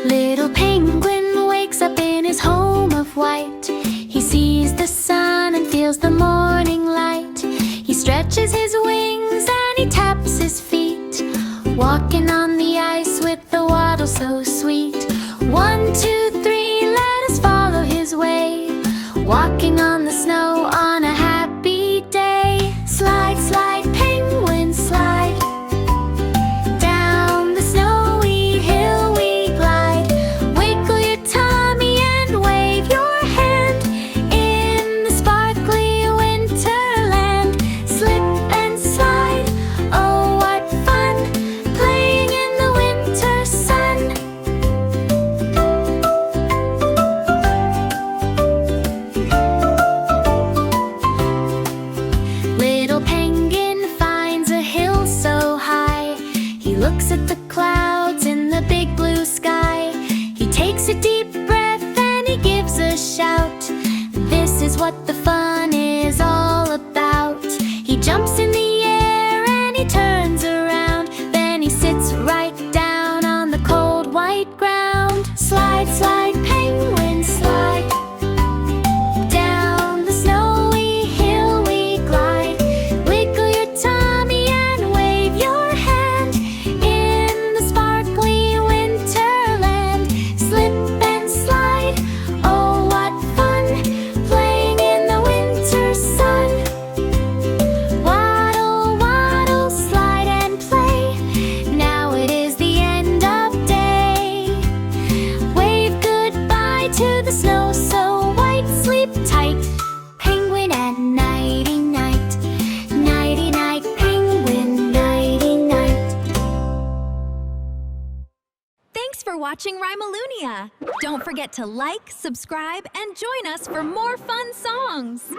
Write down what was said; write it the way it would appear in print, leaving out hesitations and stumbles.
Little penguin wakes up in his home of white. He sees the sun and feels the morning light. He stretches his wings and he taps his feet, walking on the ice with the waddle so sweet. 1, 2, 3, let us follow his way, walking on the snow on a happy day. Slide, slide, penguin, slide. Down the snowy hill we glide. Wiggle your tummy and wave your hand in the sparkly winterland. Slip and slide, oh what fun, playing in the winter sun. Little penguin finds a hill so high. He looks at the clouds in the big blue sky. He takes a deep breath and he gives a shout. This is what the fun is all about. He jumps in the air and he turns around. Then he sits right down on the cold white ground. Slide, slide, penguin, slide. Down the snowy hill we glide. Wiggle your tummy and wave your hand in the sparkly winterland. Slip and slide, oh what fun, playing in the winter sun. Waddle, waddle, slide and play. Now it is the end of day. Wave goodbye to the snow so white. Sleep tight, penguin, and nighty night. Nighty night, penguin, nighty night. Thanks for watching Rhymalunia. Don't forget to like, subscribe, and join us for more fun songs.